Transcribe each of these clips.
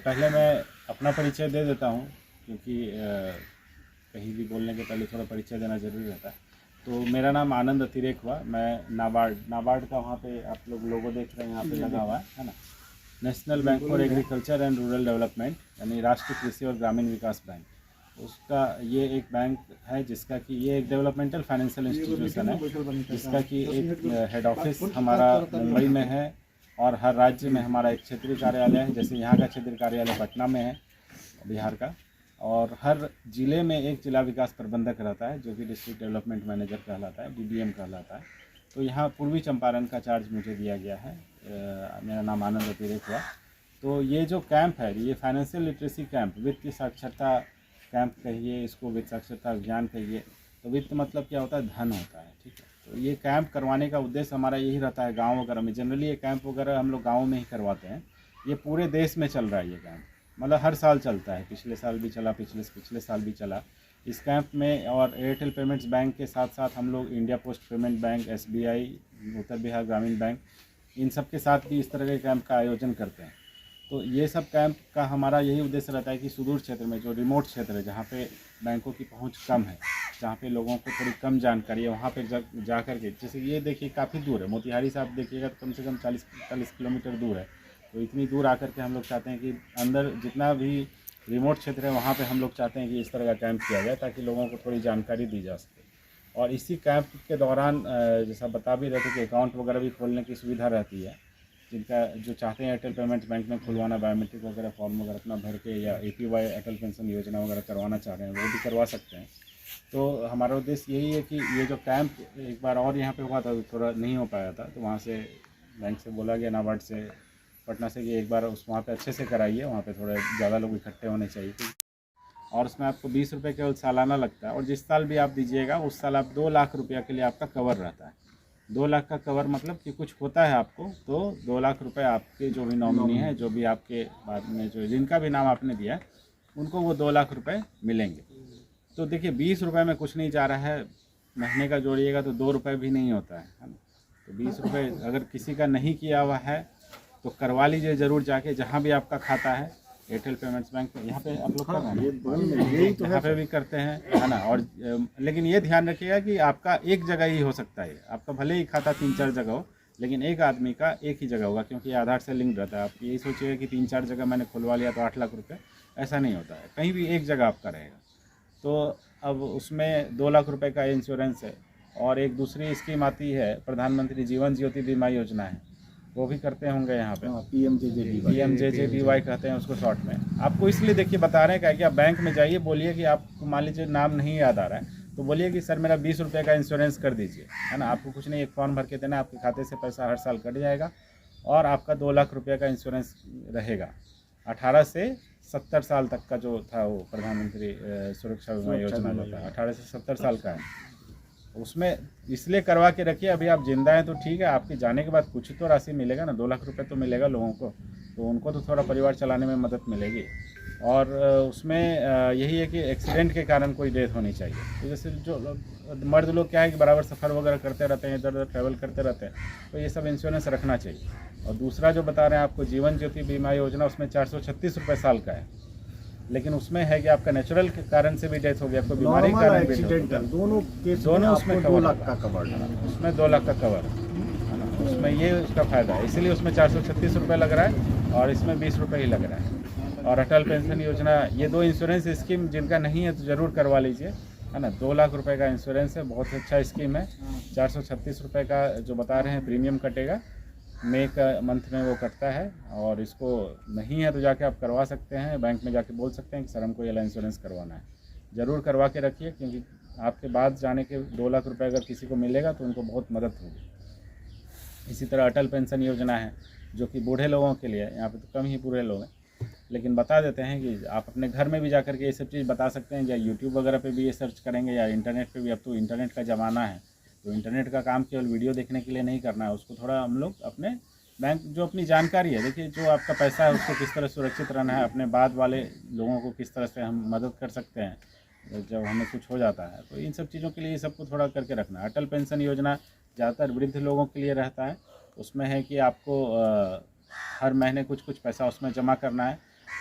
पहले मैं अपना परिचय दे देता हूँ, क्योंकि कहीं भी बोलने के पहले थोड़ा परिचय देना ज़रूरी रहता है। तो मेरा नाम आनंद अतिरेक हुआ। मैं नाबार्ड का वहाँ पे आप लोग लोगो देख रहे हैं, यहाँ पे लगा हुआ है ना, national bank for agriculture and rural development, यानी राष्ट्रीय कृषि और ग्रामीण विकास बैंक, उसका ये एक बैंक है जिसका कि ये एक डेवलपमेंटल फाइनेंशियल इंस्टीट्यूशन है, जिसका कि एक हेड ऑफिस हमारा मुंबई में है और हर राज्य में हमारा एक क्षेत्रीय कार्यालय है। जैसे यहाँ का क्षेत्रीय कार्यालय पटना में है, बिहार का, और हर जिले में एक जिला विकास प्रबंधक रहता है जो कि डिस्ट्रिक्ट डेवलपमेंट मैनेजर कहलाता है, डीडीएम कहलाता है। तो यहाँ पूर्वी चंपारण का चार्ज मुझे दिया गया है। मेरा नाम आनंद अतिरेक हुआ। तो ये जो कैंप है, ये फाइनेंशियल लिटरेसी कैंप, वित्तीय साक्षरता कैंप कहिए इसको, वित्त साक्षरता अभियान कहिए। तो वित्त मतलब क्या होता है? धन होता है, ठीक है। तो ये कैंप करवाने का उद्देश्य हमारा यही रहता है। गाँव वगैरह में जनरली ये कैंप वगैरह हम लोग गाँव में ही करवाते हैं। ये पूरे देश में चल रहा है ये कैंप, मतलब हर साल चलता है। पिछले साल भी चला, पिछले साल भी चला इस कैंप में। और एयरटेल पेमेंट्स बैंक के साथ साथ हम लोग India post payment bank, SBI, Uttar Bihar Gramin bank, इन सब के साथ भी इस तरह के कैंप का आयोजन करते हैं। तो ये सब कैंप का हमारा यही उद्देश्य रहता है कि सुदूर क्षेत्र में, जो रिमोट क्षेत्र है, जहाँ पे बैंकों की पहुँच कम है, जहाँ पे लोगों को थोड़ी कम जानकारी है, वहाँ पे जा कर के, जैसे ये देखिए काफ़ी दूर है, मोतिहारी से आप देखिएगा तो कम से कम 40-45 किलोमीटर दूर है। तो इतनी दूर आकर के हम लोग चाहते हैं कि अंदर जितना भी रिमोट क्षेत्र है वहाँ पे हम लोग चाहते हैं कि इस तरह का कैंप किया जाए, ताकि लोगों को थोड़ी जानकारी दी जा सके। और इसी कैंप के दौरान जैसा बता भी रहे थे कि अकाउंट वगैरह भी खोलने की सुविधा रहती है। जिनका जो चाहते हैं एयरटेल पेमेंट्स बैंक में खुलवाना, बायोमेट्रिक वगैरह फॉर्म वगैरह अपना भर के, या APY अटल पेंशन योजना वगैरह करवाना चाह रहे हैं, वो भी करवा सकते हैं। तो हमारा उद्देश्य यही है कि ये जो कैंप एक बार और यहाँ पे हुआ था, थोड़ा नहीं हो पाया था, तो वहाँ से बैंक से बोला गया, नाबार्ड से, पटना से, कि एक बार वहाँ पे अच्छे से कराइए, वहाँ पे थोड़े ज़्यादा लोग इकट्ठे होने चाहिए। और उसमें आपको 20 रुपये केवल सालाना लगता है, और जिस साल भी आप दीजिएगा उस साल आप 2 लाख रुपया के लिए आपका कवर रहता है। 2 लाख का कवर मतलब कि कुछ होता है आपको तो 2 लाख रुपए आपके जो भी नॉमिनी है, जो भी आपके बाद में जो जिनका भी नाम आपने दिया उनको वो 2 लाख रुपए मिलेंगे। तो देखिए 20 रुपये में कुछ नहीं जा रहा है, महीने का जोड़िएगा तो 2 रुपये भी नहीं होता है ना। तो 20 रुपये अगर किसी का नहीं किया हुआ है तो करवा लीजिए ज़रूर जाके, जहाँ भी आपका खाता है। एयरटेल पेमेंट्स बैंक में यहाँ पे आप लोग कर रहे हैं, यहाँ पे भी करते हैं, है ना। और लेकिन ये ध्यान रखिएगा कि आपका एक जगह ही हो सकता है, आपका भले ही खाता 3-4 जगह हो, लेकिन एक आदमी का एक ही जगह होगा, क्योंकि आधार से लिंक रहता है। आप यही सोचिएगा कि 3-4 जगह मैंने खुलवा लिया तो 8 लाख रुपये, ऐसा नहीं होता है। कहीं भी एक जगह आपका रहेगा। तो अब उसमें 2 लाख रुपए का इंश्योरेंस है। और एक दूसरी स्कीम आती है, प्रधानमंत्री जीवन ज्योति बीमा योजना है, वो भी करते होंगे यहाँ पे, PMJJBY कहते हैं उसको शॉर्ट में। आपको इसलिए देखिए बता रहे हैं कि आप बैंक में जाइए, बोलिए कि आपको मान लीजिए नाम नहीं याद आ रहा है, तो बोलिए कि सर मेरा 20 रुपये का इंश्योरेंस कर दीजिए, है ना। आपको कुछ नहीं, एक फॉर्म भर के देना, आपके खाते से पैसा हर साल कट जाएगा और आपका 2 लाख रुपये का इंश्योरेंस रहेगा। 18 से 70 साल तक का जो था वो प्रधानमंत्री सुरक्षा बीमा योजना जो था, 18 से 70 साल का है। उसमें इसलिए करवा के रखिए, अभी आप जिंदा हैं तो ठीक है, आपके जाने के बाद कुछ तो राशि मिलेगा ना, 2 लाख रुपए तो मिलेगा लोगों को, तो उनको तो थोड़ा परिवार चलाने में मदद मिलेगी। और उसमें यही है कि एक्सीडेंट के कारण कोई डेथ होनी चाहिए। तो जैसे जो मर्द लोग क्या है कि बराबर सफ़र वगैरह करते रहते हैं, इधर उधर ट्रैवल करते रहते हैं, तो ये सब इंश्योरेंस रखना चाहिए। और दूसरा जो बता रहे हैं आपको जीवन ज्योति बीमा योजना, उसमें 436 रुपये साल का है, लेकिन उसमें है कि आपका नेचुरल के कारण से भी डेथ हो गया, आपको बीमारी के कारण भी डेथ, दोनों उसमें 2 लाख का कवर है, उसमें 2 लाख का कवर है ना। उसमें ये उसका फ़ायदा है, इसीलिए उसमें 436 रुपये लग रहा है और इसमें 20 रुपये ही लग रहा है। और अटल पेंशन योजना, ये 2 इंश्योरेंस स्कीम जिनका नहीं है तो ज़रूर करवा लीजिए, है ना। 2 लाख रुपये का इंश्योरेंस है, बहुत अच्छा स्कीम है। 436 रुपये का जो बता रहे हैं प्रीमियम कटेगा, मई का मंथ में वो कटता है। और इसको नहीं है तो जाके आप करवा सकते हैं, बैंक में जाके बोल सकते हैं कि सर हमको ये इंश्योरेंस करवाना है। ज़रूर करवा के रखिए, क्योंकि आपके बाद जाने के 2 लाख रुपए अगर किसी को मिलेगा तो उनको बहुत मदद होगी। इसी तरह अटल पेंशन योजना है जो कि बूढ़े लोगों के लिए, यहाँ पे तो कम ही बूढ़े लोग हैं, लेकिन बता देते हैं कि आप अपने घर में भी जा कर के ये सब चीज़ बता सकते हैं, या यूट्यूब वगैरह पे भी ये सर्च करेंगे, या इंटरनेट पे भी। अब तो इंटरनेट का ज़माना है, तो इंटरनेट का काम केवल वीडियो देखने के लिए नहीं करना है, उसको थोड़ा हम लोग अपने बैंक जो अपनी जानकारी है, देखिए जो आपका पैसा है उसको किस तरह सुरक्षित रहना है, अपने बाद वाले लोगों को किस तरह से हम मदद कर सकते हैं जब हमें कुछ हो जाता है, तो इन सब चीज़ों के लिए ये सबको थोड़ा करके रखना है। अटल पेंशन योजना ज़्यादातर वृद्ध लोगों के लिए रहता है। उसमें है कि आपको हर महीने कुछ कुछ पैसा उसमें जमा करना है,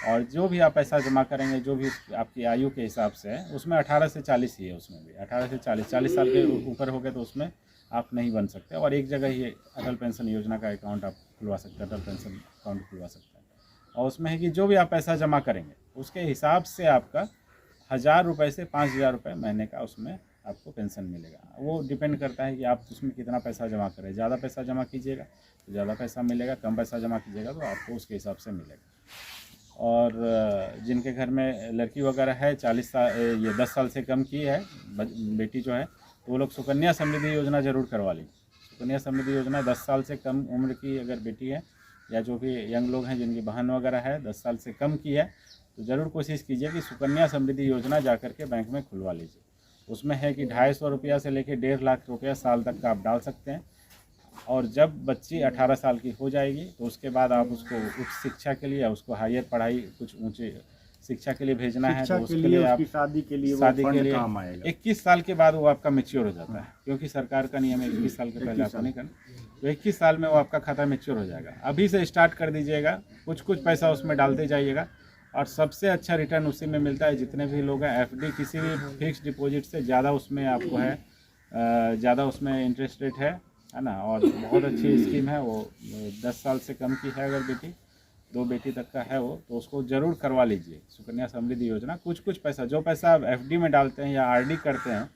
और जो भी आप पैसा जमा करेंगे, जो भी आपकी आयु के हिसाब से है, उसमें 18 से 40 ही है, उसमें भी 18 से 40 साल के ऊपर हो गए तो उसमें आप नहीं बन सकते। और एक जगह ही अटल पेंशन योजना का अकाउंट आप खुलवा सकते हैं, अटल पेंशन अकाउंट खुलवा सकते हैं। और उसमें है कि जो भी आप पैसा जमा करेंगे उसके हिसाब से आपका 1000 रुपये से 5000 रुपये महीने का उसमें आपको पेंशन मिलेगा। वो डिपेंड करता है कि आप उसमें कितना पैसा जमा करें। ज़्यादा पैसा जमा कीजिएगा तो ज़्यादा पैसा मिलेगा, कम पैसा जमा कीजिएगा तो आपको उसके हिसाब से मिलेगा। और जिनके घर में लड़की वगैरह है 40 साल, ये 10 साल से कम की है बेटी जो है, तो वो लोग सुकन्या समृद्धि योजना ज़रूर करवा लीजिए। सुकन्या समृद्धि योजना 10 साल से कम उम्र की अगर बेटी है या जो भी यंग लोग हैं जिनकी बहन वगैरह है 10 साल से कम की है, तो ज़रूर कोशिश कीजिए कि सुकन्या समृद्धि योजना जा कर के बैंक में खुलवा लीजिए। उसमें है कि 250 रुपया से लेकर 1.5 लाख रुपया साल तक का आप डाल सकते हैं। और जब बच्ची 18 साल की हो जाएगी तो उसके बाद आप उसको उच्च शिक्षा के लिए या उसको हायर पढ़ाई कुछ ऊँचे शिक्षा के लिए भेजना है, तो उसके लिए आप शादी के लिए काम आएगा। 21 साल के बाद वो आपका मैच्योर हो जाता है, क्योंकि सरकार का नियम है 21 साल के पहले आपको नहीं करना, तो 21 साल में वो आपका खाता मैच्योर हो जाएगा। अभी से स्टार्ट कर दीजिएगा, कुछ कुछ पैसा उसमें डालते जाइएगा और सबसे अच्छा रिटर्न उसी में मिलता है। जितने भी लोग हैं एफडी किसी भी फिक्स डिपॉजिट से ज़्यादा उसमें आपको है, ज़्यादा उसमें इंटरेस्ट रेट है ना। और बहुत अच्छी स्कीम है वो। 10 साल से कम की है अगर बेटी, 2 बेटी तक का है वो, तो उसको ज़रूर करवा लीजिए सुकन्या समृद्धि योजना। कुछ कुछ पैसा, जो पैसा आप एफडी में डालते हैं या आरडी करते हैं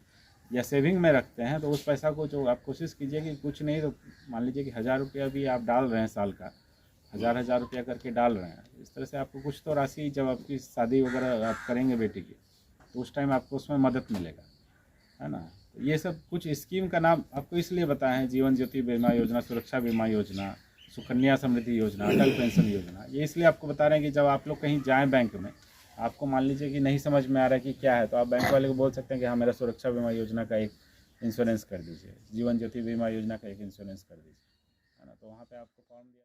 या सेविंग में रखते हैं, तो उस पैसा को जो आप कोशिश कीजिए कि कुछ नहीं तो मान लीजिए कि 1000 रुपया भी आप डाल रहे हैं, साल का 1000 रुपया करके डाल रहे हैं, इस तरह से आपको कुछ तो राशि जब आपकी शादी वगैरह आप करेंगे बेटी की, तो उस टाइम आपको उसमें मदद मिलेगा, है ना। तो ये सब कुछ स्कीम का नाम आपको इसलिए बताए हैं, जीवन ज्योति बीमा योजना, सुरक्षा बीमा योजना, सुकन्या समृद्धि योजना, अटल पेंशन योजना। ये इसलिए आपको बता रहे हैं कि जब आप लोग कहीं जाएं बैंक में, आपको मान लीजिए कि नहीं समझ में आ रहा है कि क्या है, तो आप बैंक वाले को बोल सकते हैं कि हाँ मेरा सुरक्षा बीमा योजना का एक इंश्योरेंस कर दीजिए, जीवन ज्योति बीमा योजना का एक इंश्योरेंस कर दीजिए, है ना। तो वहाँ पे आपको फॉर्म दिया